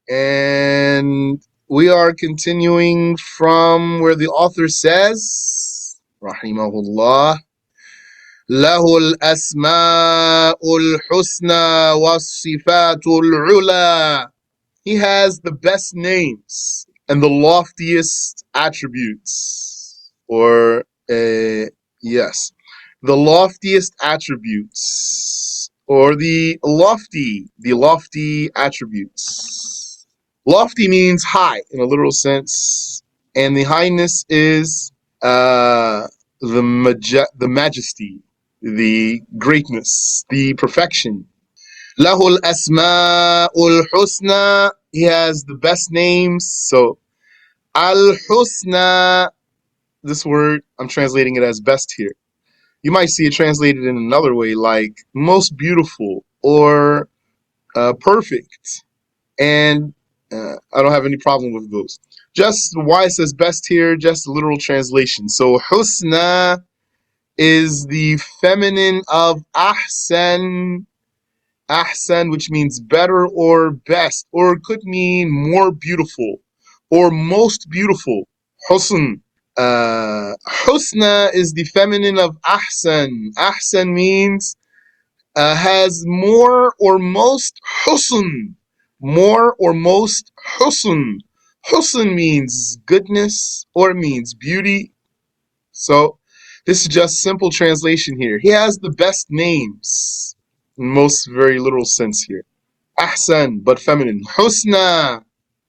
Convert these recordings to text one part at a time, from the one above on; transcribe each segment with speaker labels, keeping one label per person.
Speaker 1: And we are continuing from where the author says, Rahimahullah, له الأسماء الحسنى والصفات العلى. He has the best names and the loftiest attributes. Yes, the loftiest attributes. Or the lofty attributes. Lofty means high in a literal sense, and the highness is the majesty, the greatness, the perfection. Lahul Asma'ul Husna. He has the best names. So Al Husna, this word, I'm translating it as best here. You might see it translated in another way, like most beautiful or perfect. And I don't have any problem with those. Just why it says best here, just a literal translation. So Husna is the feminine of Ahsan. Ahsan, which means better or best, or it could mean more beautiful or most beautiful. Husn. Husna is the feminine of Ahsan. Ahsan means has more or most husn. More or most husn. Husn means goodness or it means beauty. So this is just simple translation here. He has the best names in most very literal sense here. Ahsan, but feminine. Husna,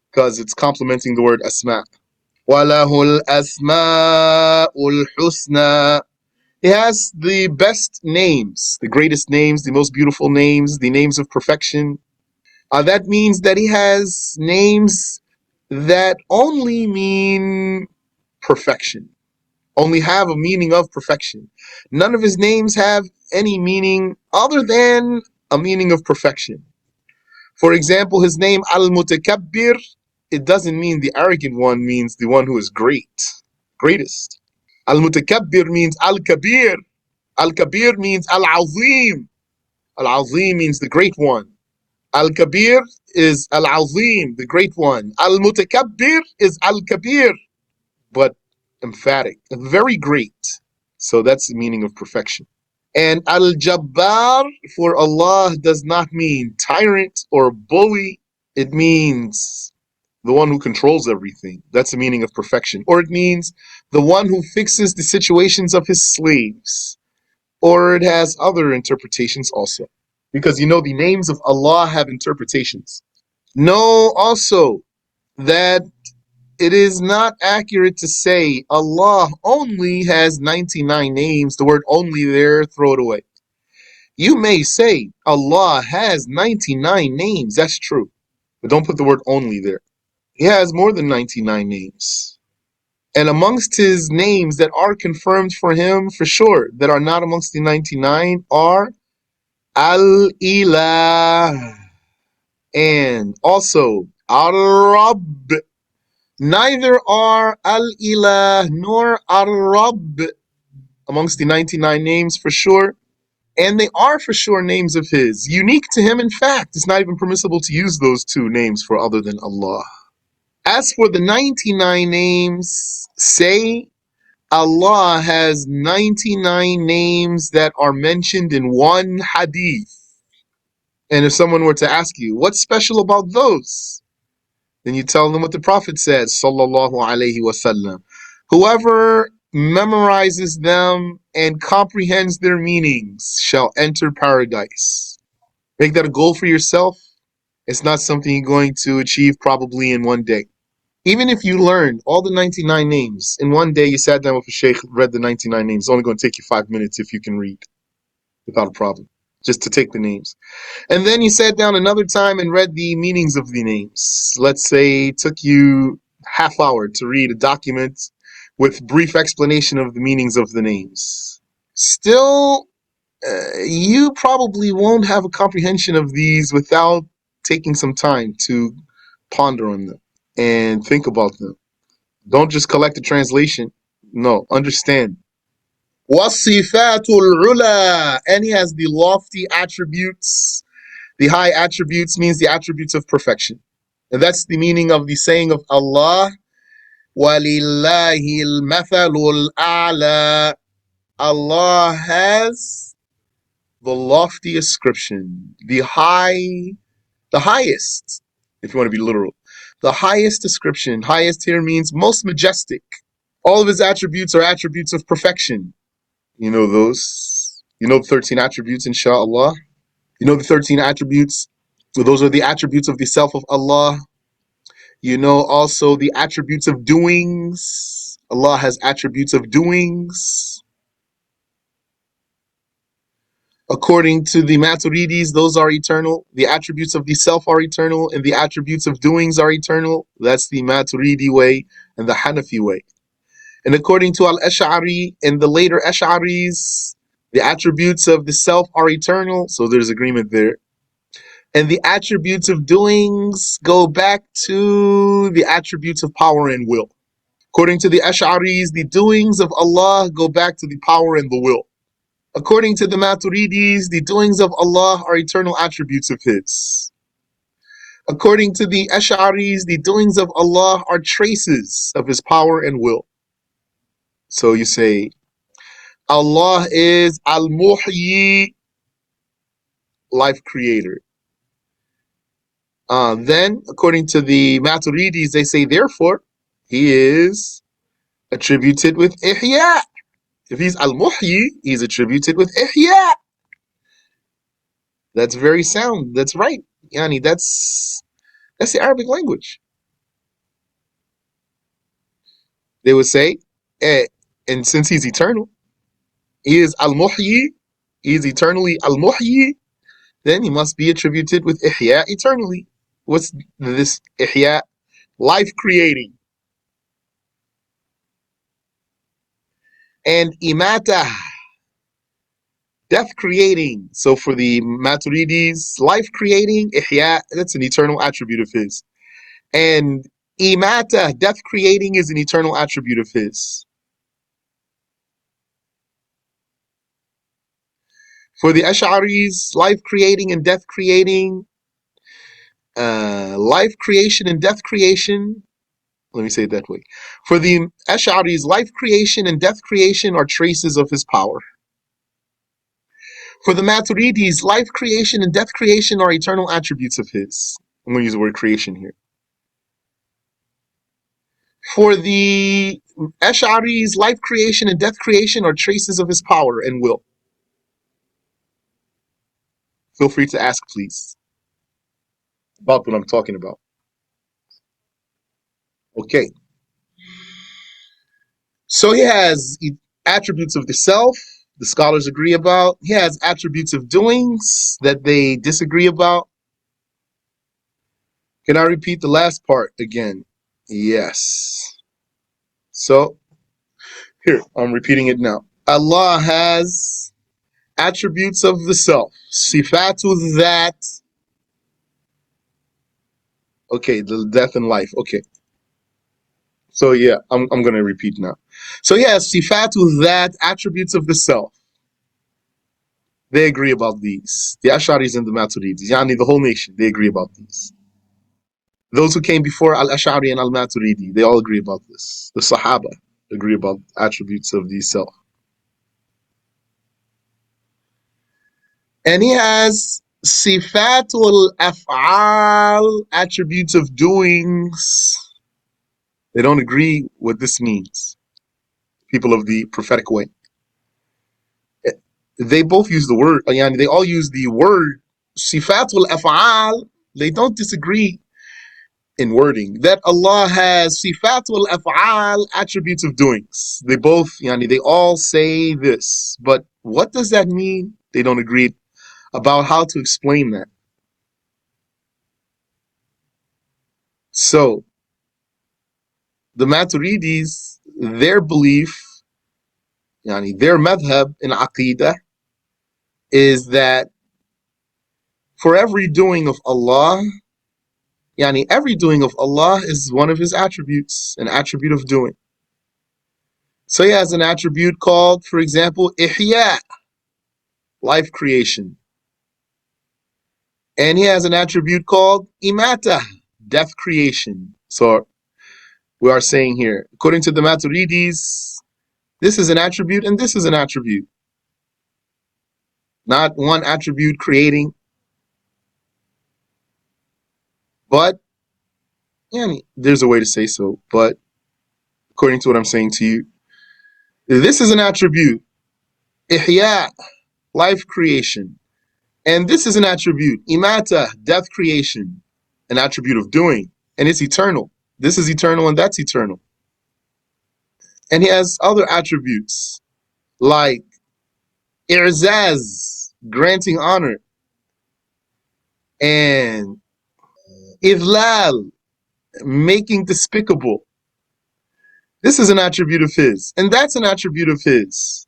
Speaker 1: because it's complementing the word asma. Walahul asma'ul husna. He has the best names, the greatest names, the most beautiful names, the names of perfection. That means that he has names that only mean perfection, only have a meaning of perfection. None of his names have any meaning other than a meaning of perfection. For example, his name Al-Mutakabbir, it doesn't mean the arrogant one, means the one who is greatest. Al-Mutakabbir means Al-Kabir. Al-Kabir means Al-Azim. Al-Azim means the great one. Al-Kabir is Al-Azim, the great one. Al-Mutakabbir is Al-Kabir, but emphatic, very great. So that's the meaning of perfection. And Al-Jabbar for Allah does not mean tyrant or bully. It means the one who controls everything. That's the meaning of perfection. Or it means the one who fixes the situations of his slaves. Or it has other interpretations also. Because the names of Allah have interpretations. Know also that it is not accurate to say Allah only has 99 names. The word only there, throw it away. You may say Allah has 99 names. That's true. But don't put the word only there. He has more than 99 names. And amongst his names that are confirmed for him, for sure, that are not amongst the 99 are Al-Ilah and also Al-Rabb. Neither are Al-Ilah nor Ar-Rabb amongst the 99 names for sure. And they are for sure names of his, unique to him. In fact, it's not even permissible to use those two names for other than Allah. As for the 99 names, say Allah has 99 names that are mentioned in one hadith. And if someone were to ask you, what's special about those? Then you tell them what the Prophet says, sallallahu alaihi wasallam. Whoever memorizes them and comprehends their meanings shall enter paradise. Make that a goal for yourself. It's not something you're going to achieve probably in one day. Even if you learned all the 99 names, in one day you sat down with a sheikh, read the 99 names, it's only going to take you 5 minutes if you can read without a problem, just to take the names. And then you sat down another time and read the meanings of the names. Let's say it took you half hour to read a document with brief explanation of the meanings of the names. Still, you probably won't have a comprehension of these without taking some time to ponder on them and think about them. Don't just collect a translation. No, understand. Wasifatul ula, and he has the lofty attributes. The high attributes means the attributes of perfection. And that's the meaning of the saying of Allah, وَلِلَّهِ الْمَثَلُ الْأَعْلَى. Allah has the lofty ascription, the highest, if you want to be literal. The highest description. Highest here means most majestic. All of his attributes are attributes of perfection. You know those. You know the 13 attributes, inshallah. You know the 13 attributes. So those are the attributes of the self of Allah. You know also the attributes of doings. Allah has attributes of doings. According to the Maturidis, those are eternal. The attributes of the self are eternal, and the attributes of doings are eternal. That's the Maturidi way and the Hanafi way. And according to Al-Ash'ari and the later Ash'aris, the attributes of the self are eternal, so there's agreement there. And the attributes of doings go back to the attributes of power and will. According to the Ash'aris, the doings of Allah go back to the power and the will. According to the Maturidis, the doings of Allah are eternal attributes of His. According to the Ash'aris, the doings of Allah are traces of His power and will. So you say, Allah is Al-Muhyi, life creator. Then, according to the Maturidis, they say, therefore, He is attributed with Ihya. If He's Al-Muhyi, He's attributed with Ihya. That's very sound. That's right. Yani, that's the Arabic language. They would say, and since He's eternal, He is Al-Muhyi, He is eternally Al-Muhyi, then He must be attributed with Ihya eternally. What's this Ihya? Life creating. And Imata, death creating. So for the Maturidis, life creating, Ihya, that's an eternal attribute of His. And Imata, death creating, is an eternal attribute of His. For the Ash'aris, life creating and death creating, life creation and death creation, let me say it that way. For the Ash'aris, life creation and death creation are traces of His power. For the Maturidis, life creation and death creation are eternal attributes of His. I'm going to use the word creation here. For the Ash'aris, life creation and death creation are traces of His power and will. Feel free to ask, please, about what I'm talking about. Okay. So He has attributes of the self, the scholars agree about. He has attributes of doings that they disagree about. Can I repeat the last part again? Yes. So, here, I'm repeating it now. Allah has attributes of the self. Sifatu that. Okay, the death and life. Okay. So yeah, I'm going to repeat now. So yeah, sifatu that, attributes of the self. They agree about these. The Ash'aris and the Maturidis, yani the whole nation, they agree about these. Those who came before Al-Ash'ari and Al-Maturidi, they all agree about this. The Sahaba agree about attributes of the self. And He has sifatul af'al, attributes of doings. They don't agree what this means. People of the prophetic way. They both use the word, yani they all use the word sifatul af'al. They don't disagree in wording that Allah has sifatul af'al, attributes of doings. They both, yani they all say this, but what does that mean? They don't agree about how to explain that. So the Maturidis, their belief, yani their madhab in Aqidah, is that for every doing of Allah, yani every doing of Allah is one of His attributes, an attribute of doing. So He has an attribute called, for example, Ihya, life creation. And He has an attribute called Imata, death creation. So we are saying here, according to the Maturidis, this is an attribute and this is an attribute. Not one attribute creating, but yeah, there's a way to say so. But according to what I'm saying to you, this is an attribute, ihya, life creation. And this is an attribute, imata, death creation, an attribute of doing. And it's eternal. This is eternal and that's eternal. And he has other attributes like i'zaz, granting honor, and idlal, making despicable. This is an attribute of his, and that's an attribute of his.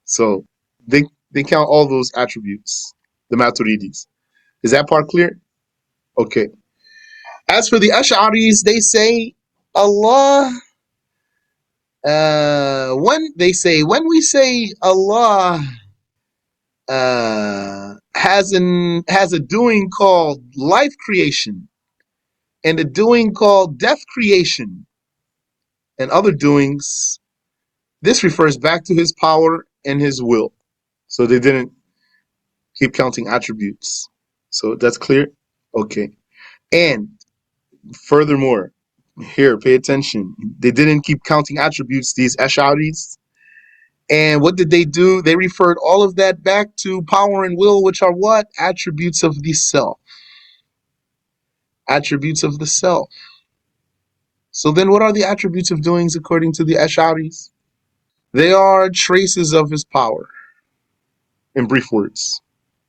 Speaker 1: So they count all those attributes, the Maturidis. Is that part clear? Okay. As for the Ash'aris, they say Allah. When we say Allah has a doing called life creation and a doing called death creation and other doings, this refers back to his power and his will. So they didn't keep counting attributes. So that's clear? Okay. And furthermore, here, pay attention. They didn't keep counting attributes, these Ash'aris. And what did they do? They referred all of that back to power and will, which are what? Attributes of the self. Attributes of the self. So then what are the attributes of doings according to the Ash'aris? They are traces of his power, in brief words.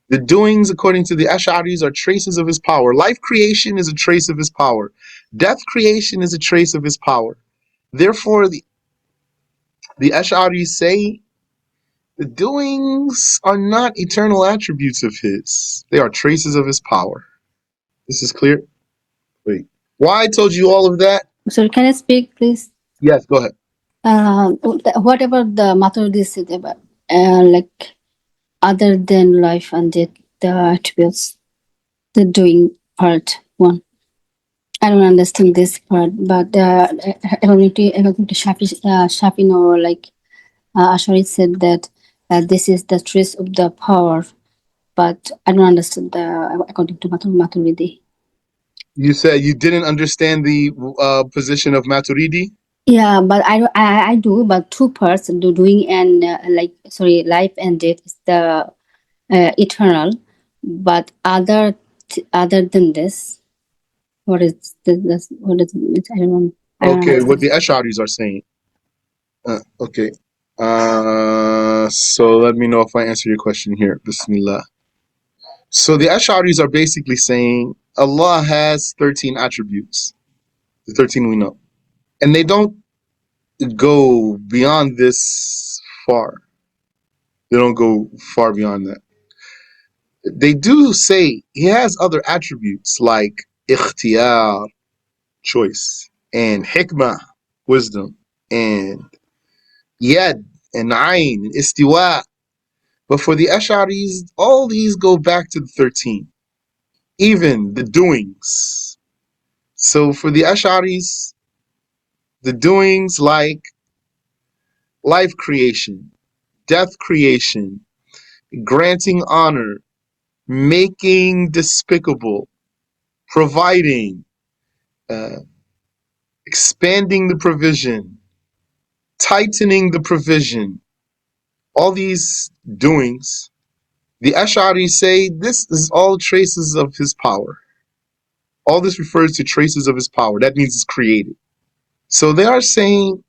Speaker 1: The doings, according to the Ash'aris, are traces of his power. Life creation is a trace of his power. Death creation is a trace of his power. Therefore, the Ash'aris say the doings are not eternal attributes of his. They are traces of his power. This is clear? Wait. Why I told you all of that?
Speaker 2: Sorry, can I speak, please?
Speaker 1: Yes, go ahead.
Speaker 2: Whatever the Maturidis said about, like, other than life and death, the attributes, the doing part one. I don't understand this part, but according to Shafi, or like Ashari said that this is the trace of the power, but I don't understand the according to Maturidi.
Speaker 1: You said you didn't understand the position of Maturidi?
Speaker 2: Yeah, but I do, but two parts, the doing and life and death is the eternal, but other than this, what is this? What is it? I don't know.
Speaker 1: Okay, what the Ash'aris are saying. Okay. So let me know if I answer your question here. Bismillah. So the Ash'aris are basically saying Allah has 13 attributes. The 13 we know. And they don't go beyond this far. They don't go far beyond that. They do say he has other attributes like ikhtiyar, choice, and hikmah, wisdom, and yad, and ayn, and istiwa. But for the Ash'aris, all these go back to the 13. Even the doings. So for the Ash'aris, the doings like life creation, death creation, granting honor, making despicable, providing, expanding the provision, tightening the provision, all these doings, the Ash'ari say this is all traces of his power. All this refers to traces of his power. That means it's created. So they are saying,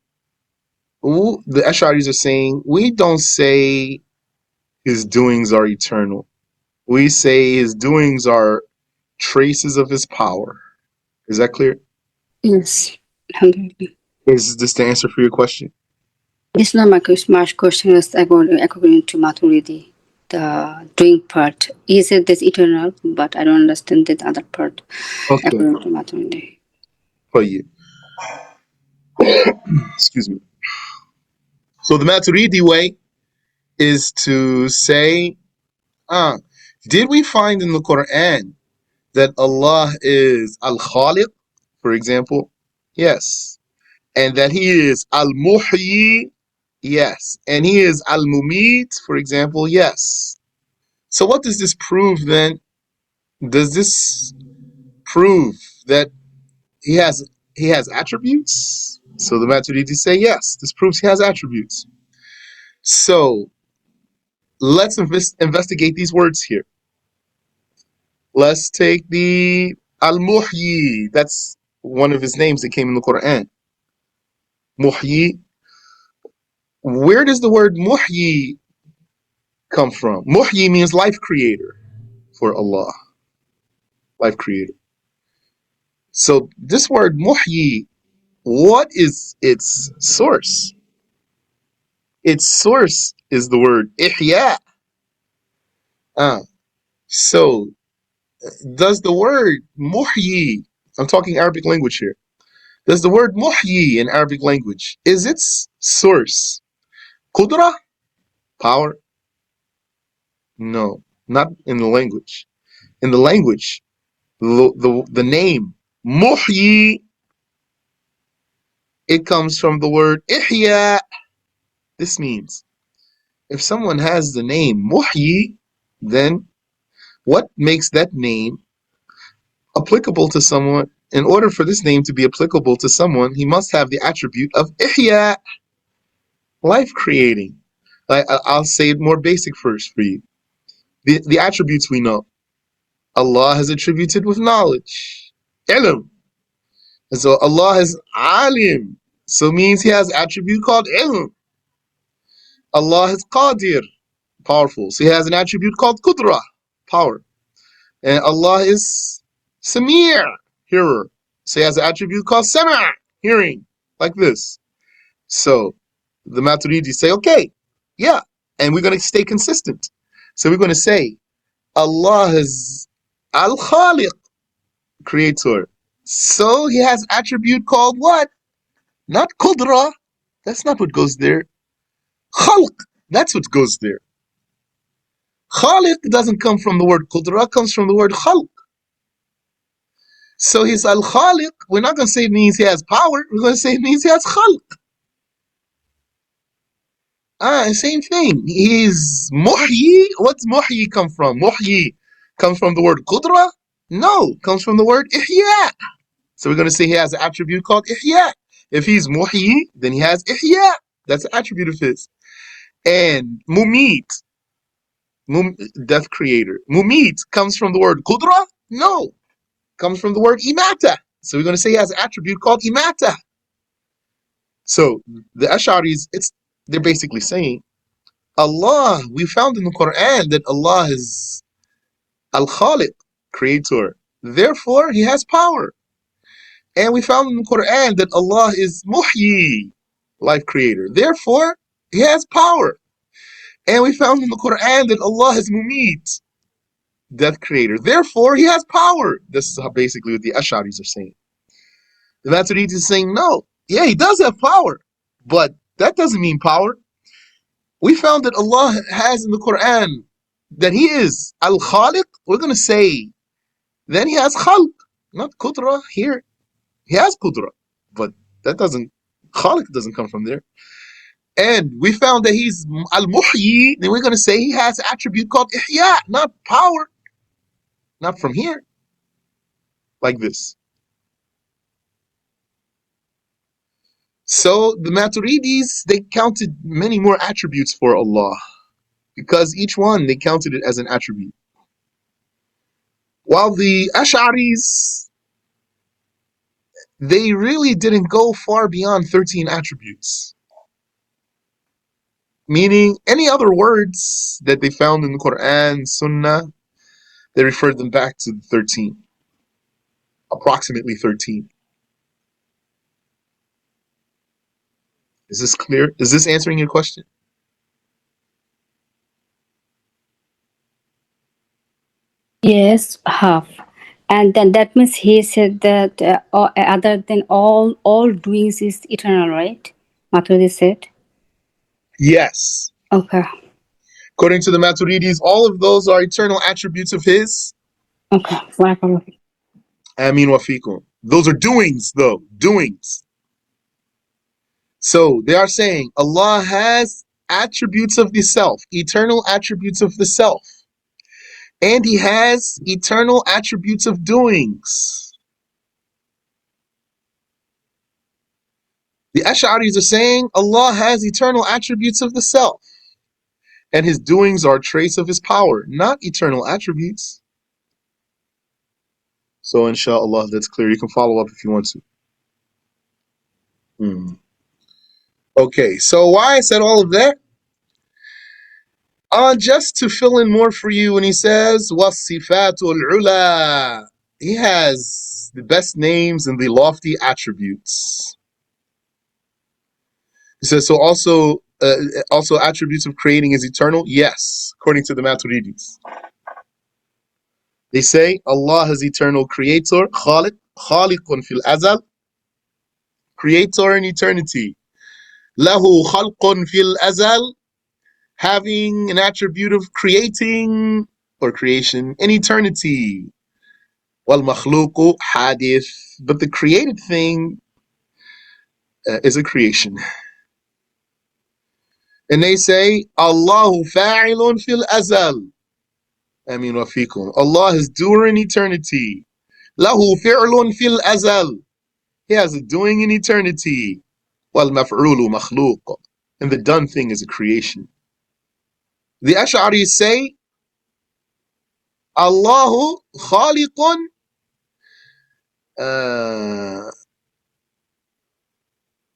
Speaker 1: the Ash'aris are saying, we don't say his doings are eternal. We say his doings are traces of his power. Is that clear?
Speaker 2: Yes.
Speaker 1: Is this the answer for your question?
Speaker 2: It's not my question is according to Maturidi. The doing part is it this eternal, but I don't understand the other part according to Maturidi.
Speaker 1: For you. Excuse me. So the Maturidi way is to say, did we find in the Quran that Allah is Al-Khaliq, for example? Yes. And that He is Al-Muhyi? Yes. And He is Al-Mumit, for example? Yes. So what does this prove then? Does this prove that He has attributes? So the Maturidis say yes. This proves He has attributes. So let's investigate these words here. Let's take the Al-Muhyi. That's one of His names that came in the Quran. Muhyi. Where does the word Muhyi come from? Muhyi means life creator for Allah. Life creator. So this word Muhyi, what is its source? Its source is the word Ihya. So does the word Muhyi, I'm talking Arabic language here, does the word Muhyi in Arabic language, is its source Qudra? Power? No, not in the language. In the language, the name Muhyi, it comes from the word Ihya. This means if someone has the name Muhyi, then what makes that name applicable to someone? In order for this name to be applicable to someone, he must have the attribute of Ihya, life creating. I'll say it more basic first for you. The attributes we know. Allah has attributed with knowledge, ilm. And so Allah is alim, so means He has attribute called ilm. Allah is qadir, powerful, so He has an attribute called qudra, power. And Allah is samir, hearer, so He has an attribute called sama', hearing, like this. So the Maturidis say, okay, yeah, and we're going to stay consistent. So we're going to say Allah is al-Khaliq, creator. So He has attribute called what? Not qudra. That's not what goes there. Khalq. That's what goes there. Khaliq doesn't come from the word qudra, comes from the word khalq. So He's al-Khaliq. We're not going to say it means He has power. We're going to say it means He has khalq. Same thing. He's muhyi. What's muhyi come from? Muhyi comes from the word qudra? No, comes from the word ihya. So we're going to say He has an attribute called ihya. If He's muhyi, then He has ihya. That's an attribute of His. And mumit, death creator. Mumit comes from the word qudra? No, comes from the word imata. So we're going to say He has an attribute called imata. So the Ash'aris, they're basically saying, Allah, we found in the Quran that Allah is Al-Khaliq, creator. Therefore, He has power. And we found in the Quran that Allah is Muhyi, life creator. Therefore, He has power. And we found in the Quran that Allah is Mumit, death creator. Therefore, He has power. This is basically what the Ash'aris are saying. The Maturidis is saying, no, yeah, He does have power, but that doesn't mean power. We found that Allah has in the Quran that He is Al-Khaliq. We're going to say, then He has Khalq, not Qudra here. He has Qudra, but that doesn't, Khaliq doesn't come from there. And we found that He's Al-Muhyi, then we're going to say He has an attribute called Ihya, not power, not from here, like this. So the Maturidis, they counted many more attributes for Allah, because each one, they counted it as an attribute. While the Ash'aris, they really didn't go far beyond 13 attributes. Meaning, any other words that they found in the Quran, Sunnah, they referred them back to 13. Approximately 13. Is this clear? Is this answering your question?
Speaker 2: Yes, half. And then that means he said that other than all doings is eternal, right? Maturidi said.
Speaker 1: Yes.
Speaker 2: Okay.
Speaker 1: According to the Maturidis, all of those are eternal attributes of His.
Speaker 2: Okay. Barakallah.
Speaker 1: Amin wa fikum. Those are doings, though. Doings. So they are saying Allah has attributes of the self, eternal attributes of the self, and He has eternal attributes of doings. The Ash'aris are saying Allah has eternal attributes of the self, and His doings are a trace of His power, not eternal attributes. So, inshallah, that's clear. You can follow up if you want to. Okay, so why I said all of that? Just to fill in more for you, when he says, وَالصِّفَاتُ الْعُلَى, he has the best names and the lofty attributes. He says, so also attributes of creating is eternal? Yes, according to the Maturidis. They say Allah is eternal creator, khaliq, khaliqun fil azal, creator in eternity. Lahu khalqun fil azal, having an attribute of creating or creation in eternity. Wal makhluqu hadith, but the created thing is a creation. And they say Allahu fa'ilun fil azal. Amin wa fikum. Allah is doer in eternity. Lahu fi'lun fil azal. He has a doing in eternity. Wal maf'ulu makhluq. And the done thing is a creation. The Ash'aris say Allahu khaliqun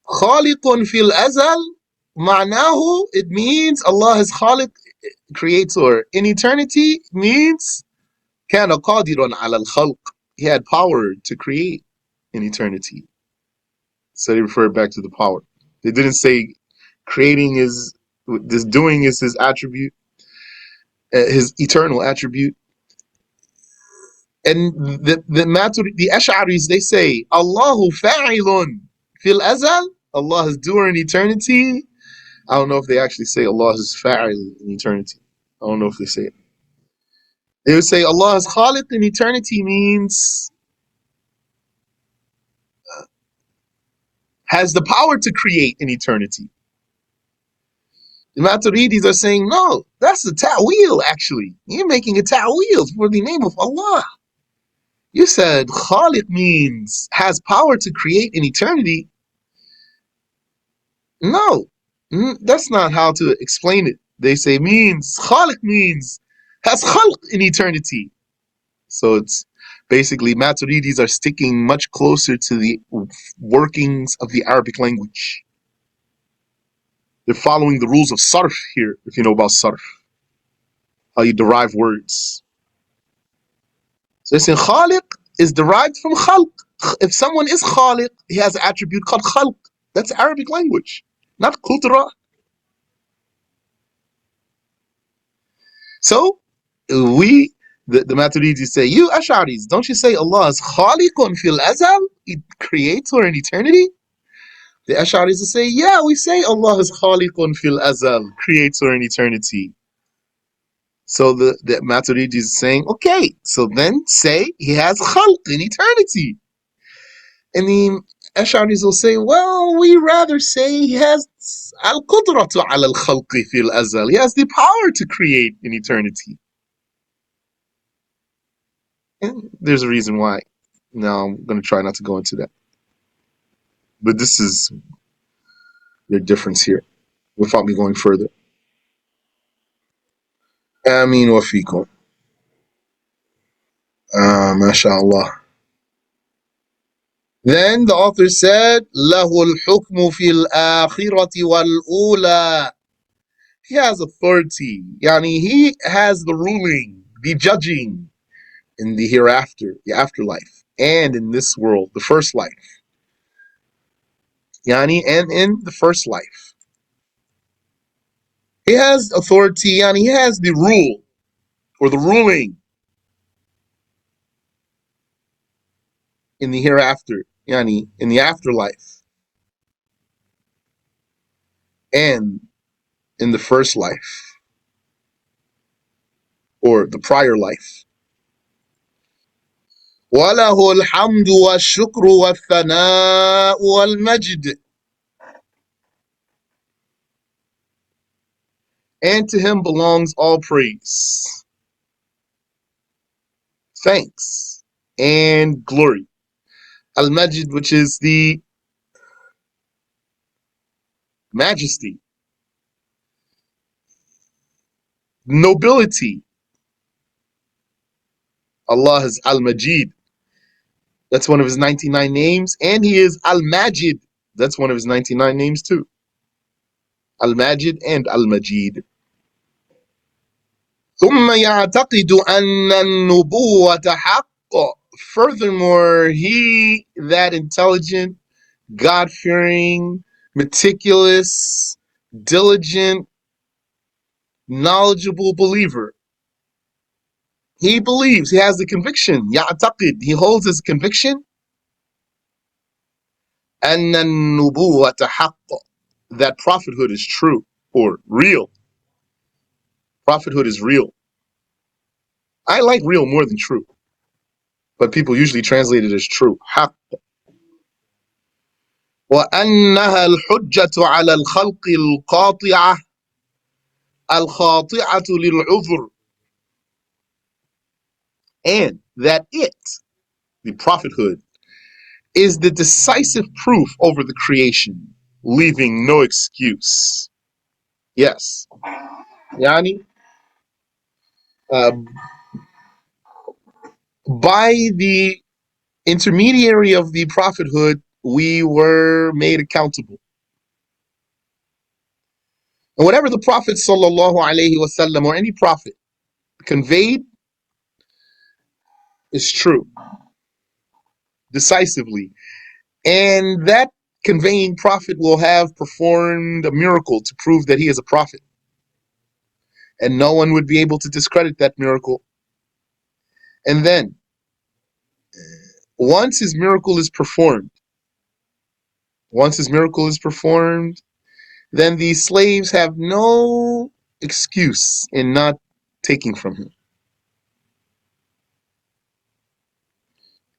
Speaker 1: khaliqun fil azal. معناه, it means Allah is khaliq, creator. In eternity means كان قادرا على الخلق. He had power to create in eternity. So they refer back to the power. They didn't say creating is, this doing is his attribute, his eternal attribute. And the Ash'aris, they say Allahu fa'ilun fil azal. Allah is doer in eternity. I don't know if they actually say Allah is fa'il in eternity. I don't know if they say it. They would say Allah is khaliq in eternity means has the power to create in eternity. The Maturidis are saying, no, that's a ta'wil, actually. You're making a ta'wil for the name of Allah. You said khaliq means has power to create in eternity. No, that's not how to explain it. They say khaliq means has khalq in eternity. So it's basically Maturidis are sticking much closer to the workings of the Arabic language. They're following the rules of sarf here, if you know about sarf, how you derive words. So they say khaliq is derived from khalq. If someone is khaliq, he has an attribute called khalq. That's Arabic language, not qutra. So the Maturidis say, you Ash'aris, don't you say Allah is khaliqun fil azal, creator in eternity? The Ash'aris will say, yeah, we say Allah is khaliqun fil azal, creator in eternity. So the Maturidis is saying, okay, so then say he has khalq in eternity. And the Ash'aris will say, well, we rather say he has al-qudratu ala al-khalqi fil azal. He has the power to create in eternity. And there's a reason why. Now I'm going to try not to go into that. But this is the difference here, without me going further. Ameen wa fikum. MashaAllah. Then the author said, لَهُ الْحُكْمُ فِي الْآخِرَةِ وَالْأُولَى. He has authority. Yani he has the ruling, the judging in the hereafter, the afterlife, and in this world, the first life. Yani, and in the first life. He has authority, yani he has the rule, or the ruling in the hereafter, yani in the afterlife, and in the first life, or the prior life. وَلَهُ الْحَمْدُ وَالشُّكْرُ وَالثَّنَاءُ وَالْمَجْدُ. And to him belongs all praise, thanks, and glory. Al-Majid, which is the majesty, nobility. Allah is Al-Majid. That's one of his 99 names. And he is Al-Majid. That's one of his 99 names too. Al-Majid and Al-Majid. ثم يعتقد أن النبوة حق. Furthermore, he, that intelligent, God-fearing, meticulous, diligent, knowledgeable believer, he believes, he has the conviction, يعتقد, he holds his conviction, أن النبوة حق, that prophethood is true or real. Prophethood is real. I like real more than true, but people usually translate it as true. حق. وأنها الحجة على الخلق القاطعة الخاطئة للعذر. And that it, the prophethood, is the decisive proof over the creation, leaving no excuse. Yes. Yani, uh, by the intermediary of the prophethood, we were made accountable. And whatever the Prophet sallallahu alaihi wasallam or any prophet conveyed is true, decisively. And that conveying prophet will have performed a miracle to prove that he is a prophet. And no one would be able to discredit that miracle. And then, once his miracle is performed, then the slaves have no excuse in not taking from him.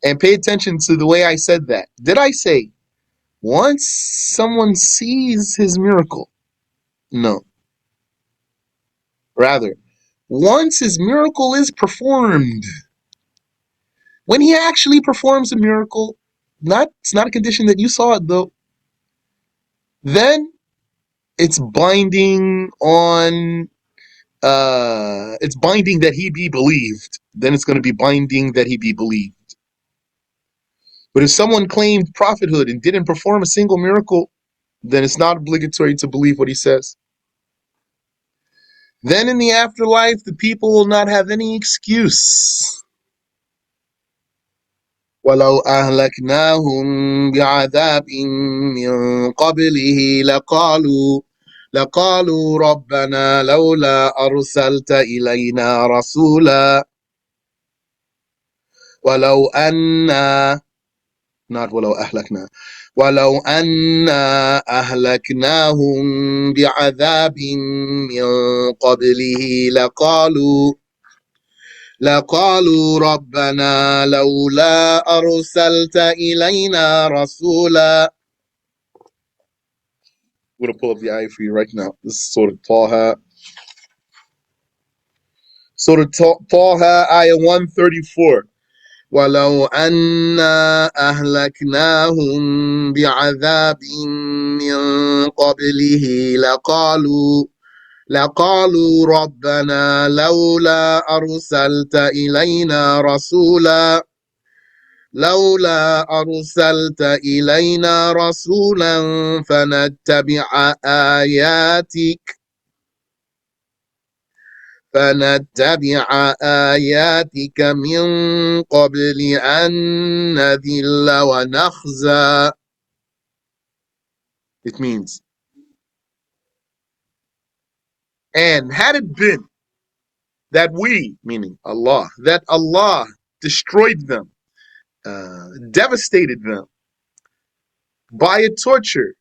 Speaker 1: And pay attention to the way I said that. Did I say, once someone sees his miracle? No. Rather, once his miracle is performed. When he actually performs a miracle, it's not a condition that you saw it though, then it's binding on it's binding that he be believed. Then it's going to be binding that he be believed. But if someone claimed prophethood and didn't perform a single miracle, then it's not obligatory to believe what he says. Then in the afterlife, the people will not have any excuse. وَلَوْ أَهْلَكْنَاهُمْ بِعَذَابٍ مِّن قَبْلِهِ لقالوا ربنا لولا أرسلت إلينا رسولا ولو أنا not ولو أهلكنا ولو أنا أهلكناهم بعذاب من قبله لقالوا ربنا لولا أرسلت إلينا رسولا. I'm going to pull up the ayah for you right now. This is Surah Taha. Surah Taha, ayah 134. ولو أنا أهلكناهم بعذاب من قبله لقالوا ربنا لولا أرسلت إلينا رسولا فنتبع آياتك من قبل أن نذل ونخزى. It means, and had it been that we, meaning Allah, that Allah destroyed them, devastated them by a torture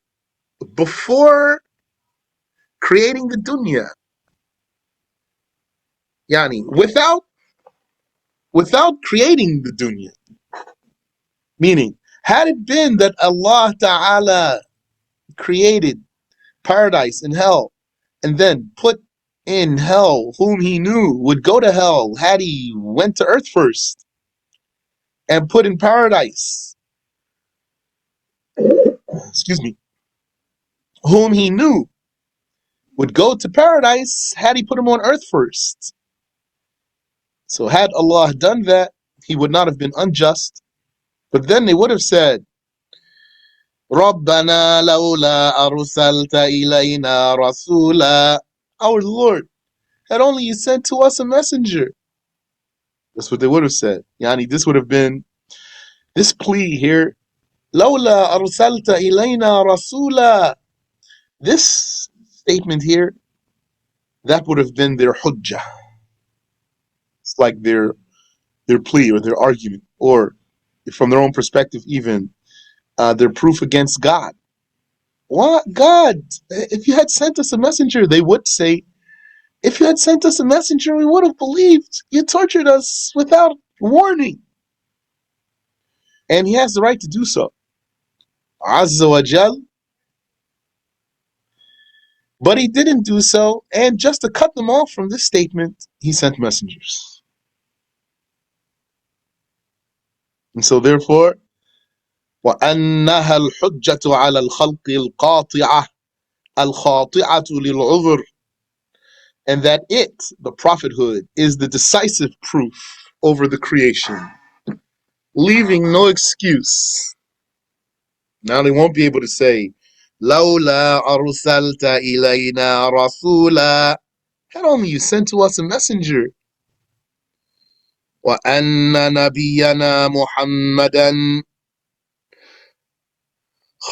Speaker 1: before creating the dunya, yani without creating the dunya, Meaning, had it been that Allah Ta'ala created paradise and hell and then put in hell whom he knew would go to hell had he went to earth first, and put in paradise, excuse me, whom he knew would go to paradise had he put him on earth first. So had Allah done that, he would not have been unjust. But then they would have said, رَبَّنَا لَوْلَا أَرْسَلْتَ إِلَيْنَا رَسُولًا. Our Lord, had only you sent to us a messenger. That's what they would have said. Yani, this would have been, this plea here, لَوْلَا أَرْسَلْتَ إِلَيْنَا رَسُولًا. This statement here, that would have been their hujjah. It's like their plea or their argument, or from their own perspective, even their proof against God. What? God, if you had sent us a messenger, they would say, if you had sent us a messenger, we would have believed. You tortured us without warning. And he has the right to do so. Azza wa Jal. But he didn't do so, and just to cut them off from this statement, he sent messengers. And so therefore, وَأَنَّهَا الْحُجَّةُ عَلَى الْخَلْقِ الْقَاطِعَةِ الْخَاطِعَةُ لِلْعُذْرِ. And that it, the prophethood, is the decisive proof over the creation, leaving no excuse. Now they won't be able to say, لَوْلَا أَرْسَلْتَ إِلَيْنَا رَسُولًا. Had only you sent to us a messenger. وَأَنَّ نَبِيَّنَا مُحَمَّدًا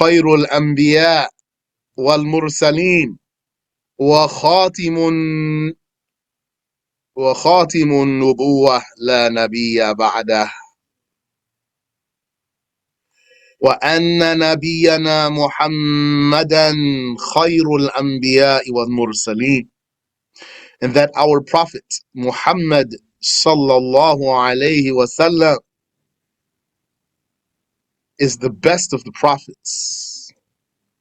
Speaker 1: خَيْرُ الْأَنْبِيَاءِ وَالْمُرْسَلِينَ وخاتم النبوة لا نبي بعده. وأن نبينا محمدا خير الأنبياء والمرسلين. And that our Prophet Muhammad sallallahu alayhi wasallam is the best of the prophets.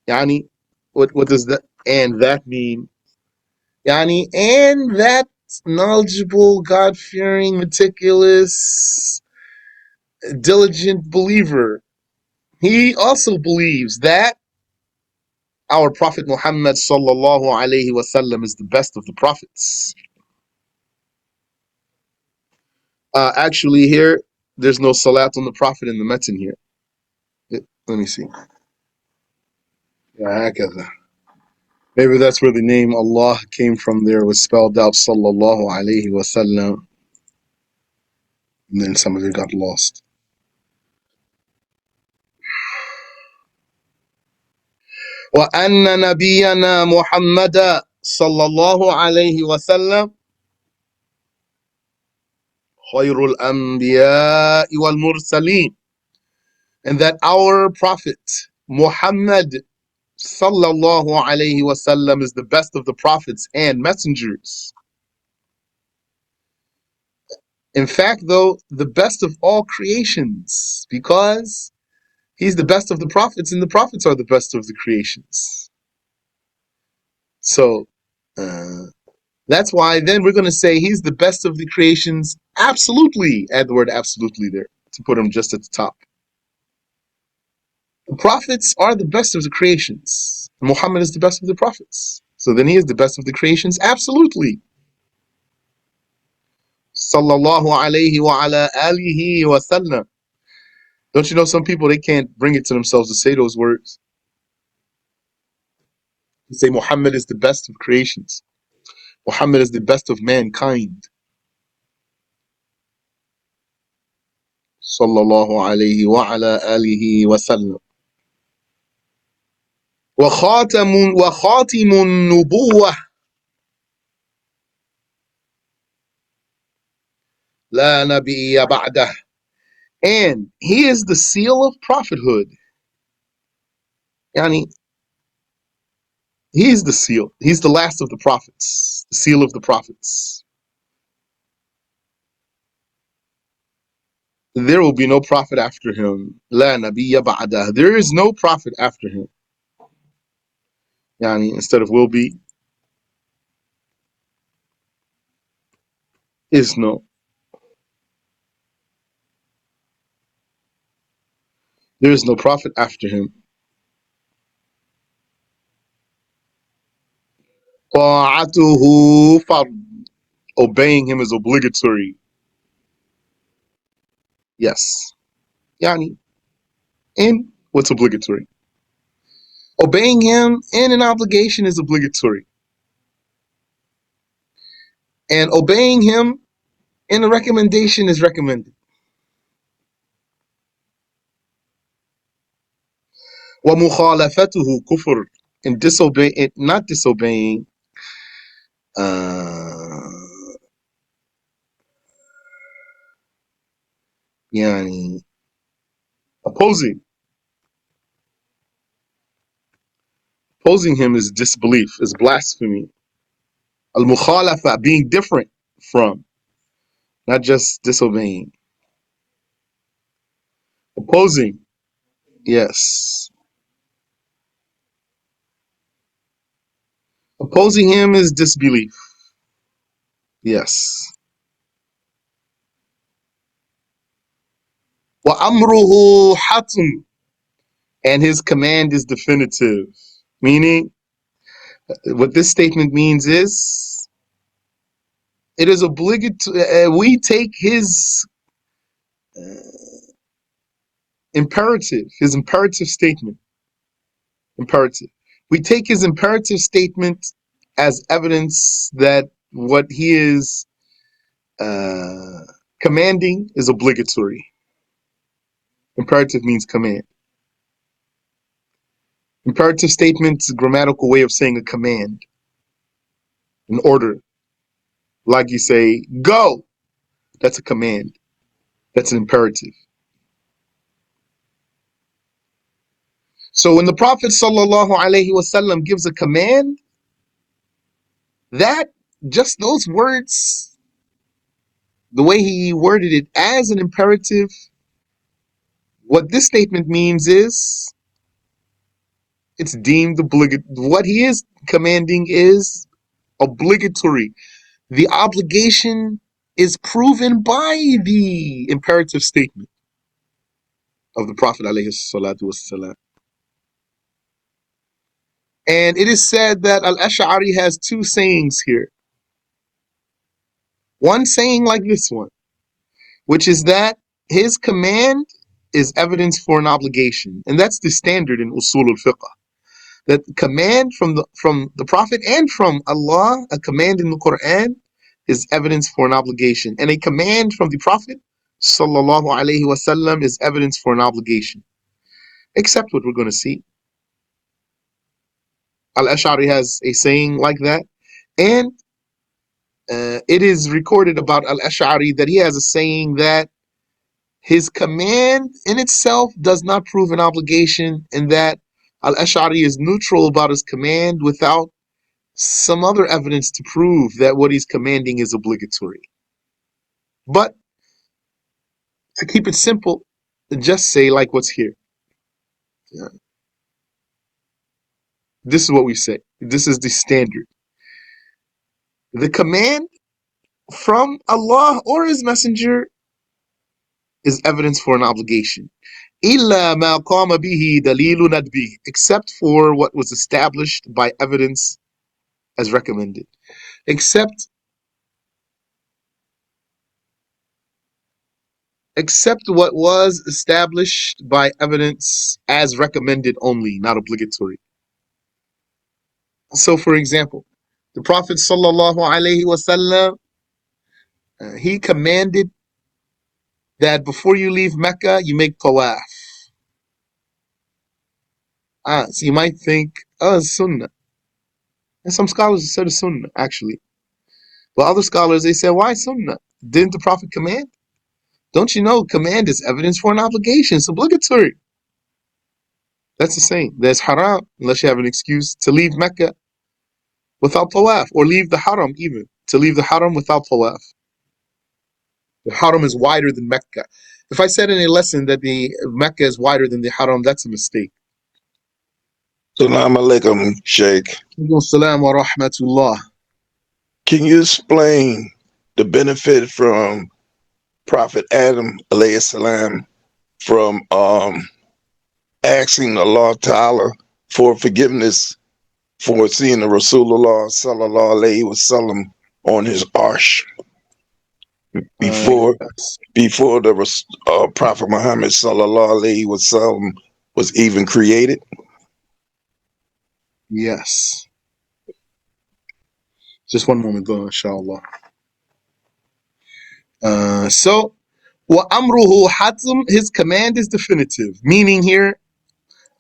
Speaker 1: Yani, what does that and that mean? Yani, and that knowledgeable, God-fearing, meticulous, diligent believer, he also believes that our Prophet Muhammad sallallahu alayhi wasallam is the best of the prophets. Actually, here there's no salat on the Prophet in the metin here. Let me see. Maybe that's where the name Allah came from. There was spelled out sallallahu alayhi wasallam, and then some of it got lost. وأن نبينا محمد صلى الله عليه وسلم خير الأنبياء والمرسلين. And that our Prophet Muhammad sallallahu alayhi wasallam is the best of the prophets and messengers. In fact, though, the best of all creations, because he's the best of the prophets and the prophets are the best of the creations. So that's why then we're going to say he's the best of the creations absolutely. Add the word absolutely there to put him just at the top. The prophets are the best of the creations. Muhammad is the best of the prophets. So then he is the best of the creations absolutely. Sallallahu alayhi wa ala alihi wa sallam. Don't you know some people, they can't bring it to themselves to say those words? They say Muhammad is the best of creations. Muhammad is the best of mankind. Sallallahu alayhi wa ala alihi wa sallam. وخاتم النبوة لا نبي بعده. And he is the seal of prophethood. Yani, he is the seal. He's the last of the prophets, the seal of the prophets. there will be no prophet after him. لا نبي بعده. There is no prophet after him. Yani, instead of will be, is no. There is no prophet after him. طاعته فرض. Obeying him is obligatory. Yes. Yani, in what's obligatory. Obeying him in an obligation is obligatory. And obeying him in a recommendation is recommended. وَمُخَالَفَتُهُ كُفْرٌ. And not disobeying, yani, opposing him is disbelief, is blasphemy. Al-mukhalafa, being different from, not just disobeying. Opposing, yes. Opposing him is disbelief, yes. وَأَمْرُهُ حَتْمٌ. And his command is definitive. Meaning, what this statement means is, it is obligatory. We take his imperative statement, imperative. We take his imperative statement as evidence that what he is commanding is obligatory. Imperative means command. Imperative statement is a grammatical way of saying a command, an order. Like you say, go. That's a command. That's an imperative. So when the Prophet ﷺ gives a command, that just those words, the way he worded it as an imperative, what this statement means is it's deemed obligatory. What he is commanding is obligatory. The obligation is proven by the imperative statement of the Prophet ﷺ. And it is said that Al-Ash'ari has two sayings here. One saying like this one, which is that his command is evidence for an obligation. And that's the standard in Usul al-Fiqh. That command from the Prophet and from Allah, a command in the Quran, is evidence for an obligation. And a command from the Prophet sallallahu alaihi wasallam is evidence for an obligation. Except what we're going to see. Al-Ash'ari has a saying like that. And it is recorded about Al-Ash'ari that he has a saying that his command in itself does not prove an obligation, and that Al-Ash'ari is neutral about his command without some other evidence to prove that what he's commanding is obligatory. But to keep it simple, just say like what's here. Yeah. This is what we say. This is the standard. The command from Allah or His Messenger is evidence for an obligation. إِلَّا مَا قَامَ بِهِ دَلِيلُ نَدْبِهِ. Except for what was established by evidence as recommended. Except what was established by evidence as recommended only, not obligatory. So, for example, the Prophet sallallahu alaihi wasallam, he commanded that before you leave Mecca, you make tawaf. So you might think, oh, it's sunnah. And some scholars said it's sunnah, actually. But other scholars, they say, why sunnah? Didn't the Prophet command? Don't you know command is evidence for an obligation? It's obligatory. That's the same. There's haram, unless you have an excuse, to leave Mecca without tawaf, or leave the haram even, to leave the haram without tawaf. The haram is wider than Mecca. If I said in a lesson that the Mecca is wider than the Haram, that's a mistake.
Speaker 3: Salam alaikum, Sheikh.
Speaker 1: Salam wa rahmatullah.
Speaker 3: Can you explain the benefit from Prophet Adam alayhi salam from asking Allah Ta'ala for forgiveness for seeing the Rasulullah sallallahu alayhi wasallam on his arsh before
Speaker 1: Yes.
Speaker 3: before the Prophet Muhammad sallallahu alayhi wasallam was even created?
Speaker 1: Yes. Just one moment, though, inshallah. So, wa amruhu hatm, his command is definitive, meaning here,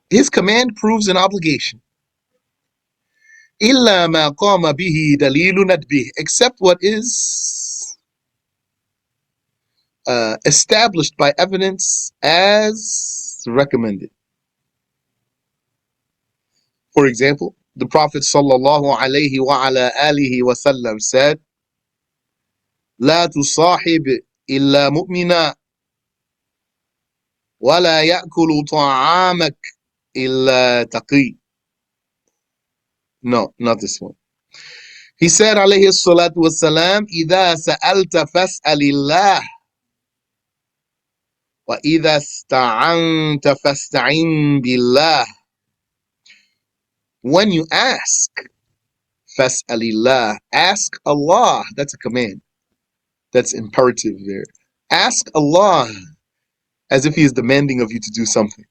Speaker 1: his command proves an obligation. Illa ma qama bihi dalilu nadbih, except what is established by evidence as recommended. For example, the Prophet sallallahu alayhi wa ala alihi wa sallam said, لا تصاحب إلا مؤمنا ولا يأكل طعامك إلا تقي. No, not this one. He said, عليه الصلاة والسلام, إذا سألت فاسأل الله وإذا استعنت فاستعن بالله. When you ask, فاسأل الله, ask Allah. That's a command. That's imperative there. Ask Allah as if He is demanding of you to do something.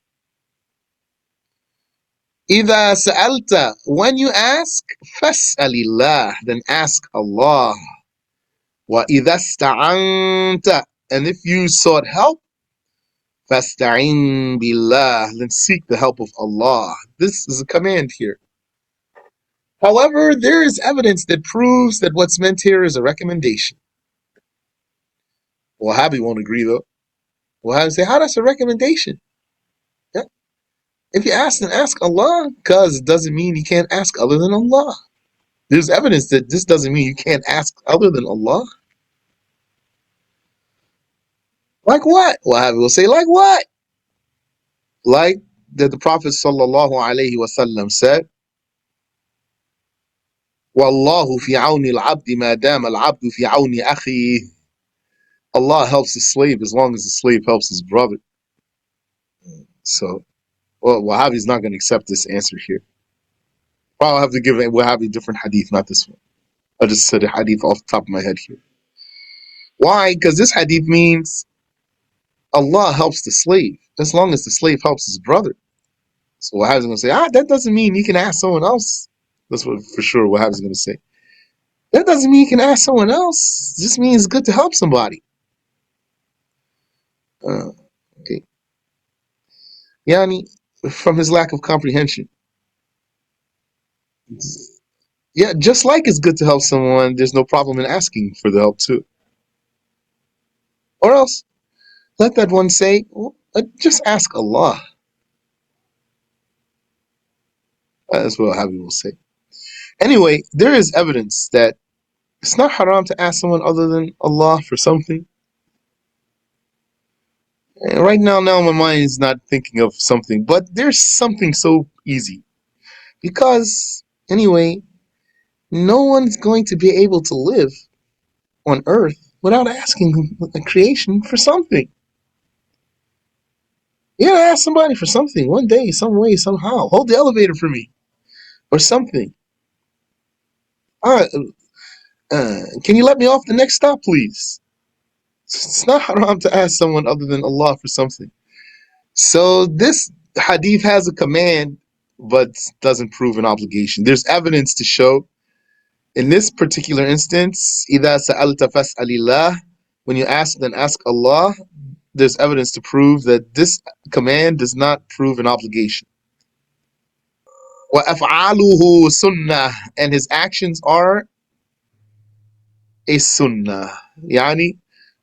Speaker 1: إذا سألت, when you ask, فاسأل الله, then ask Allah. وإذا استعنت, and if you sought help, فاستعن بالله, then seek the help of Allah. This is a command here. However, there is evidence that proves that what's meant here is a recommendation. Wahhabi won't agree though. Wahhabi say, how that's a recommendation? Yeah. If you ask, then ask Allah, because it doesn't mean you can't ask other than Allah. There's evidence that this doesn't mean you can't ask other than Allah. Like what? Wahhabi will say, like what? Like that the Prophet sallallahu alaihi wasallam said, "Wallahu fi awni al-abdi ma dama al-abdu fi awni akhihi." Allah helps the slave as long as the slave helps his brother. So, well, Wahhabi's not going to accept this answer here. Probably have to give Wahhabi a different hadith, not this one. I just said a hadith off the top of my head here. Why? Because this hadith means Allah helps the slave as long as the slave helps his brother. So Wahhabi's going to say, that doesn't mean you can ask someone else. That's what for sure Wahhabi's going to say. That doesn't mean you can ask someone else. It just means it's good to help somebody. Okay. Yani, from his lack of comprehension. Yeah, just like it's good to help someone, there's no problem in asking for the help too. Or else, let that one say, well, just ask Allah. That's what Habib will say. Anyway, there is evidence that it's not haram to ask someone other than Allah for something. And right now, my mind is not thinking of something, but there's something so easy. Because, anyway, no one's going to be able to live on earth without asking a creation for something. You gotta ask somebody for something one day, some way, somehow. Hold the elevator for me, or something. Can you let me off the next stop, please? It's not haram to ask someone other than Allah for something. So this hadith has a command, but doesn't prove an obligation. There's evidence to show. In this particular instance, إِذَا سَأَلْتَ فَاسْأَلِ اللَّهِ, when you ask, then ask Allah. There's evidence to prove that this command does not prove an obligation. وَأَفْعَالُهُ sunnah, and his actions are a sunnah. Yani,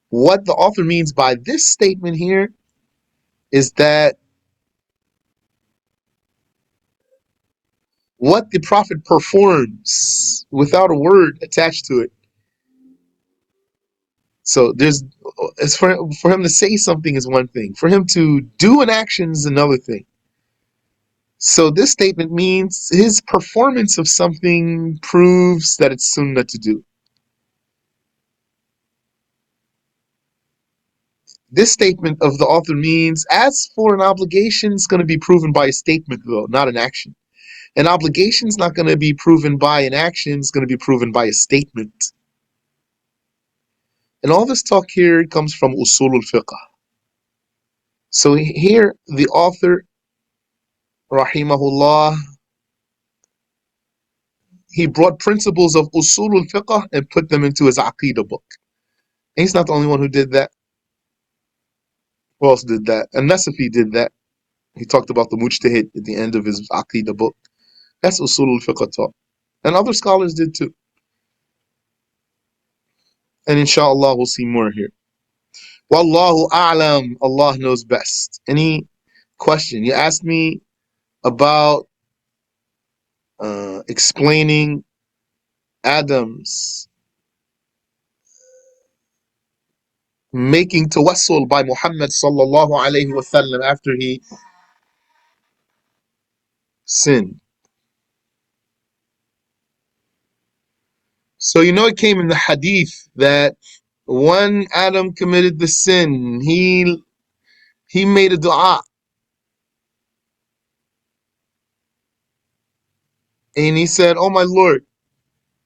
Speaker 1: what the author means by this statement here is that what the Prophet performs without a word attached to it So it's for him to say something is one thing. For him to do an action is another thing. So this statement means his performance of something proves that it's sunnah to do. This statement of the author means, as for an obligation, it's going to be proven by a statement, though, not an action. An obligation is not going to be proven by an action, it's going to be proven by a statement. And all this talk here comes from usul al-fiqh. So here, the author, rahimahullah, he brought principles of usul al-fiqh and put them into his aqidah book. And he's not the only one who did that. Who else did that? And Nasafi did that. He talked about the mujtahid at the end of his aqidah book. That's usul al-fiqh talk. And other scholars did too. And inshallah, we'll see more here. Wallahu a'lam. Allah knows best. Any question? You asked me about explaining Adam's making tawassul by Muhammad sallallahu alayhi wasallam after he sinned. So it came in the hadith that when Adam committed the sin, he made a dua. And he said, "Oh my Lord,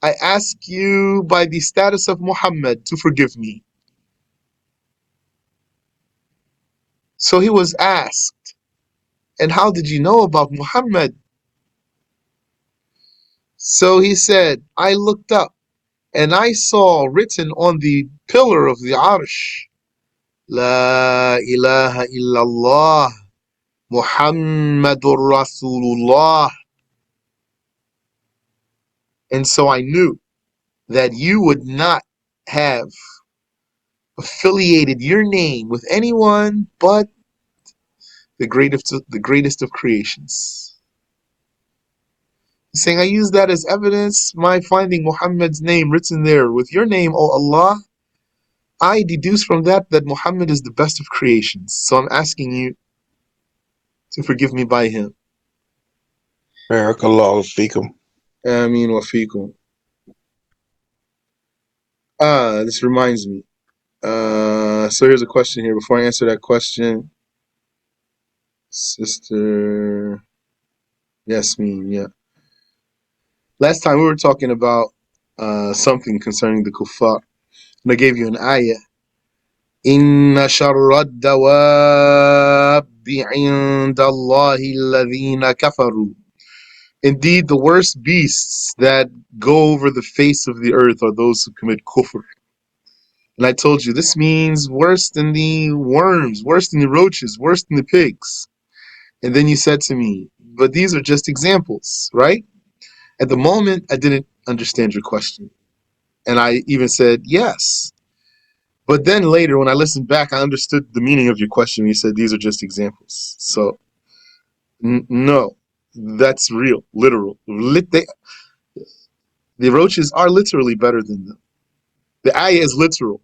Speaker 1: I ask you by the status of Muhammad to forgive me." So he was asked, "And how did you know about Muhammad?" So he said, "I looked up and I saw written on the pillar of the Arsh, La ilaha illallah, Muhammadur Rasulullah." And so I knew that you would not have affiliated your name with anyone but the greatest of creations. He's saying, I use that as evidence, my finding Muhammad's name written there with your name, O Allah. I deduce from that Muhammad is the best of creations. So I'm asking you to forgive me by him.
Speaker 3: Barakallahu feekum.
Speaker 1: Ameen wa feekum. This reminds me. So here's a question here. Before I answer that question, Sister Yasmin, yeah. Last time we were talking about something concerning the kuffar. And I gave you an ayah. Inna sharrad dawabbi inda Allahi alladhina kafaru. Indeed, the worst beasts that go over the face of the earth are those who commit kufr. And I told you, this means worse than the worms, worse than the roaches, worse than the pigs. And then you said to me, but these are just examples, right? At the moment, I didn't understand your question. And I even said, yes. But then later, when I listened back, I understood the meaning of your question. You said, these are just examples. So, no, that's real, literal. The roaches are literally better than them. The ayah is literal.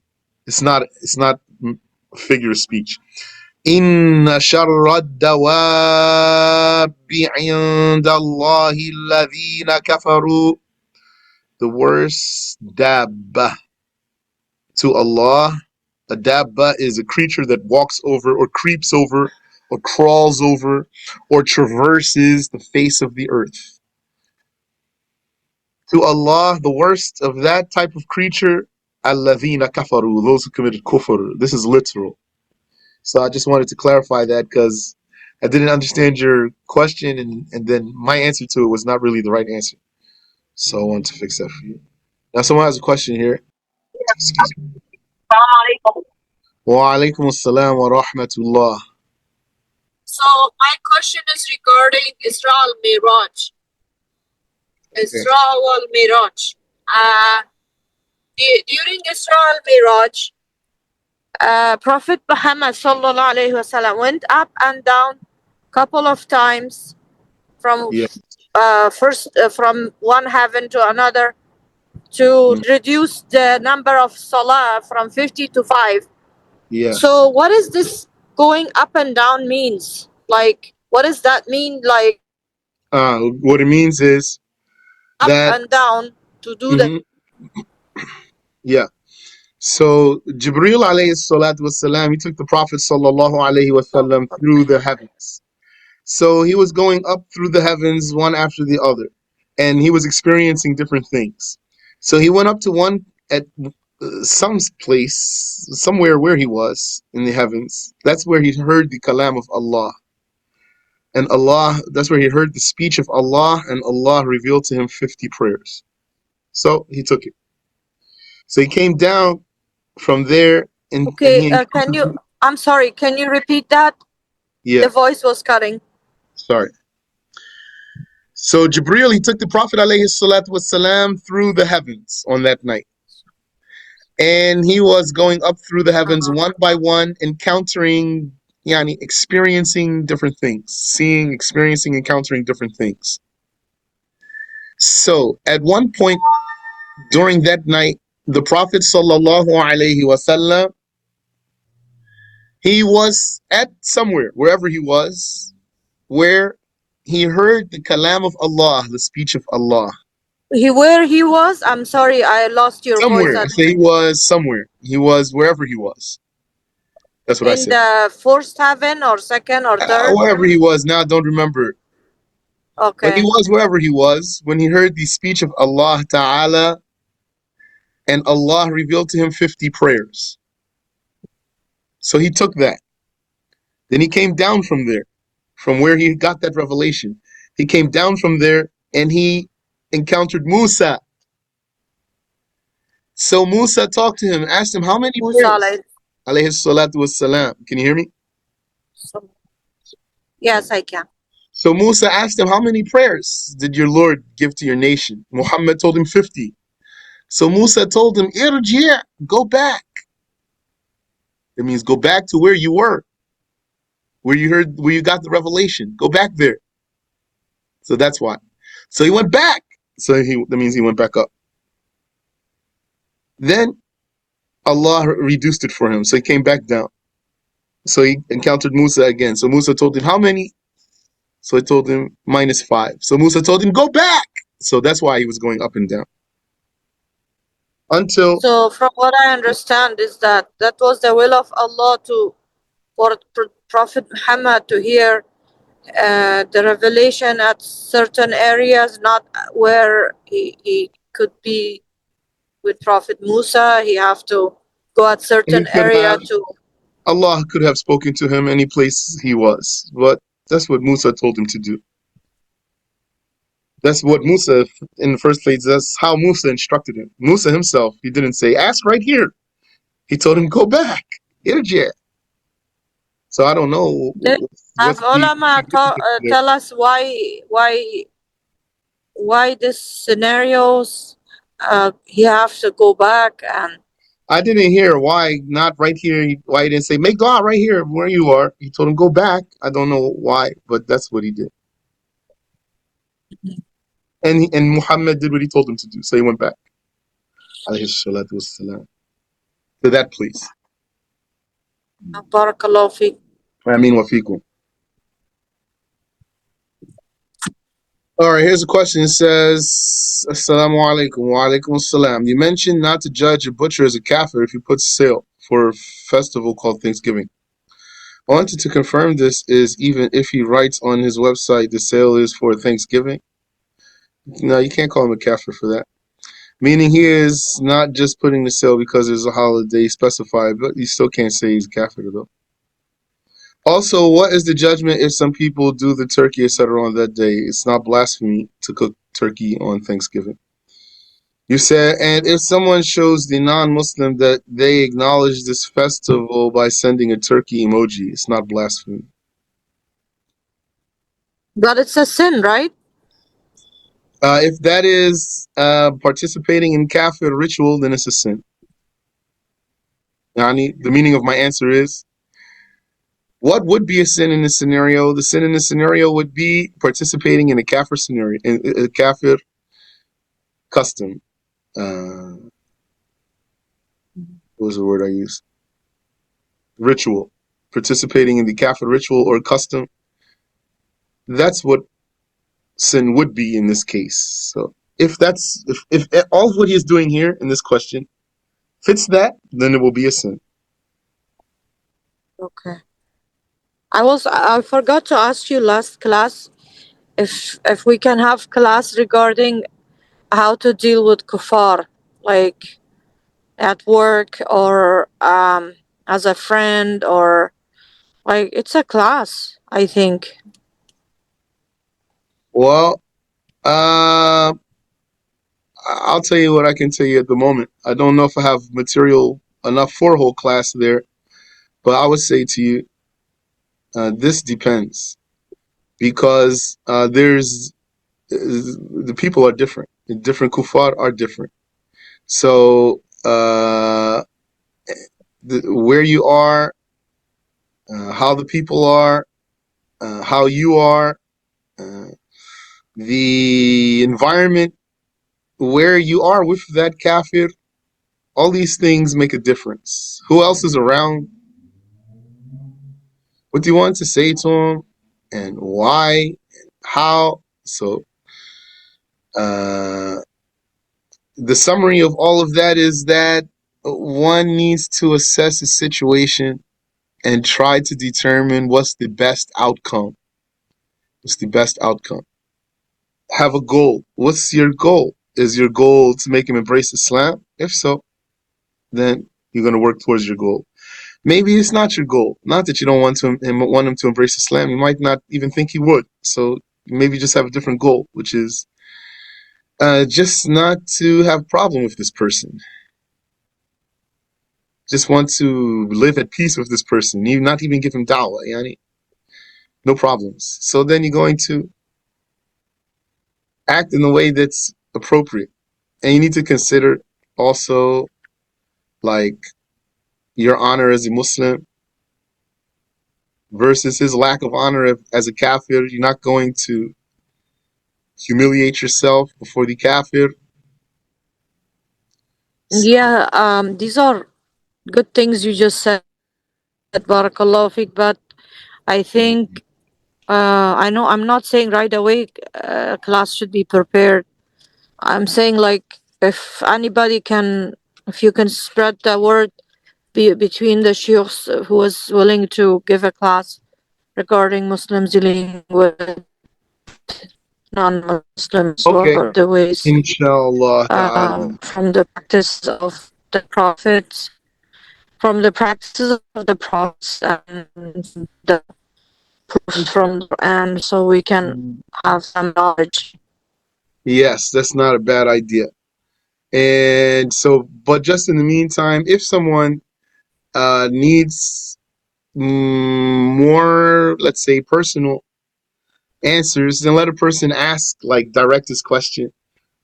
Speaker 1: It's not a figure of speech. Inna sharrad dawabbi inda Allahi alladhina kafaru. The worst dabba to Allah. A dabba is a creature that walks over or creeps over or crawls over or traverses the face of the earth. To Allah, the worst of that type of creature, alladhina kafaru, those who committed kufr. This is literal. So I just wanted to clarify that because I didn't understand your question and then my answer to it was not really the right answer. So I wanted to fix that for you. Now someone has a question here. Excuse me. Wa alaikum assalam wa rahmatullah.
Speaker 4: So my question is regarding Isra al-Miraj. Isra al-Miraj. During Isra al-Miraj, Prophet Muhammad sallallahu alaihi wasallam went up and down couple of times from
Speaker 1: Yeah.
Speaker 4: from one heaven to another. to reduce the number of salah from 50 to 5.
Speaker 1: Yes.
Speaker 4: So what is this going up and down means? Like, what does that mean? Like,
Speaker 1: What it means is
Speaker 4: up
Speaker 1: that
Speaker 4: and down to do the
Speaker 1: yeah. So Jibril alayhi salatu wasalam, he took the Prophet sallallahu alayhi wasallam through the heavens. So he was going up through the heavens one after the other, and he was experiencing different things. So he went up to one at some place, somewhere where he was in the heavens. That's where he heard the kalam of Allah. And Allah, that's where he heard the speech of Allah, and Allah revealed to him 50 prayers. So he took it. So he came down from there, and
Speaker 4: Okay,
Speaker 1: he
Speaker 4: can you, I'm sorry, can you repeat that?
Speaker 1: yeah,
Speaker 4: The voice was cutting.
Speaker 1: sorry. So Jibril, he took the Prophet alayhi salatu wasalam through the heavens on that night. And he was going up through the heavens one by one, encountering, experiencing different things, seeing, experiencing, encountering different things. So at one point during that night, the Prophet sallallahu alaihi wasallam, he was at somewhere, wherever he was, where he heard the kalam of Allah, the speech of Allah.
Speaker 4: Where he was? I'm sorry, I lost your voice.
Speaker 1: Somewhere. I say he was somewhere. He was wherever he was. That's what I
Speaker 4: In
Speaker 1: said.
Speaker 4: the first heaven or second or third?
Speaker 1: Wherever he was, now I don't remember. But he
Speaker 4: Okay.
Speaker 1: was wherever he was when he heard the speech of Allah Ta'ala, and Allah revealed to him 50 prayers. So he took that. Then he came down from there, from where he got that revelation. He came down from there and he encountered Musa. So Musa talked to him, asked him, how many
Speaker 4: Musa
Speaker 1: prayers? Alayhi salatu wassalam. Can you hear me?
Speaker 4: Yes, I can.
Speaker 1: So Musa asked him, how many prayers did your Lord give to your nation? Muhammad told him 50. So Musa told him, Irji', go back. That means go back to where you were, where you got the revelation. Go back there. So that's why. So he went back. So that means he went back up. Then Allah reduced it for him. So he came back down. So he encountered Musa again. So Musa told him, how many? So he told him -5. So Musa told him, go back. So that's why he was going up and down.
Speaker 4: So from what I understand is that was the will of Allah for Prophet Muhammad to hear the revelation at certain areas, not where he could be with Prophet Musa. He have to go at certain area to.
Speaker 1: Allah could have spoken to him any place he was, but that's what Musa told him to do. That's what Musa, in the first place, that's how Musa instructed him. Musa himself, he didn't say, ask right here. He told him, go back. Irji'. So I don't know.
Speaker 4: Have ulama tell us why this scenarios he have to go back? And
Speaker 1: I didn't hear why not right here. Why he didn't say make dua right here where you are. He told him go back. I don't know why, but that's what he did. And Muhammad did what he told him to do, so he went back. Alayhi salatu wassalam. To that place.
Speaker 4: Barakallahu feek.
Speaker 1: I mean wafikum. All right, here's a question. It says, Assalamu alaikum wa alaikum assalam. You mentioned not to judge a butcher as a kafir if he puts sale for a festival called Thanksgiving. I wanted to confirm this is even if he writes on his website the sale is for Thanksgiving. No, you can't call him a kafir for that. Meaning he is not just putting the sale because there's a holiday specified, but you still can't say he's a kafir though. Also, what is the judgment if some people do the turkey, etc. on that day? It's not blasphemy to cook turkey on Thanksgiving. You said, and if someone shows the non-Muslim that they acknowledge this festival by sending a turkey emoji, it's not blasphemy.
Speaker 4: But it's a sin, right?
Speaker 1: If that is participating in kafir ritual, then it's a sin. Yani, the meaning of my answer is, what would be a sin in this scenario? The sin in this scenario would be participating in a kafir scenario, in a kafir custom. what was the word I used? Ritual. Participating in the kafir ritual or custom. That's what sin would be in this case. So if all of what he is doing here in this question fits that, then it will be a sin.
Speaker 4: Okay. I forgot to ask you last class if we can have class regarding how to deal with kuffar, like at work or as a friend, or like it's a class, I think.
Speaker 1: Well, I'll tell you what I can tell you at the moment. I don't know if I have material enough for a whole class there, but I would say to you, this depends because the people are different. The different kuffar are different. So where you are, how the people are, how you are, uh, the environment where you are with that kafir, all these things make a difference. Who else is around? What do you want to say to him? And why? How? So, uh, the summary of all of that is that one needs to assess the situation and try to determine what's the best outcome. What's the best outcome? Have a goal. What's your goal? Is your goal to make him embrace Islam? If so, then you're going to work towards your goal. Maybe it's not your goal. Not that you don't want him to embrace Islam. You might not even think he would. So maybe just have a different goal, which is just not to have a problem with this person. Just want to live at peace with this person. You not even give him dawah, yani. No problems. So then you're going to act in a way that's appropriate. And you need to consider also like your honor as a Muslim versus his lack of honor as a kafir. You're not going to humiliate yourself before the kafir.
Speaker 4: Yeah, these are good things you just said, barakallahu fik, but I think I know I'm not saying right away class should be prepared. I'm saying like if you can spread the word between the sheikhs who is willing to give a class regarding Muslims dealing with non-Muslims, what
Speaker 1: Okay,
Speaker 4: are the ways
Speaker 1: inshallah ta'ala.
Speaker 4: from the practice of the prophets, from the practices of the prophets and the proofs from the Quran, so we can have some knowledge.
Speaker 1: Yes, that's not a bad idea. And so, but just in the meantime, if someone needs more, let's say, personal answers, then let a person ask, like, direct his question.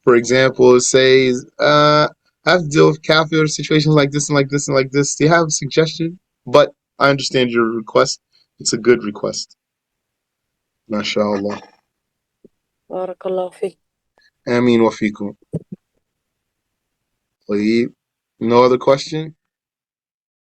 Speaker 1: For example, it says, I have to deal with kafir situations like this and like this and like this. Do you have a suggestion? But I understand your request. It's a good request. MashaAllah.
Speaker 4: Barakallahu fik.
Speaker 1: Ameen wa fikum. No other question?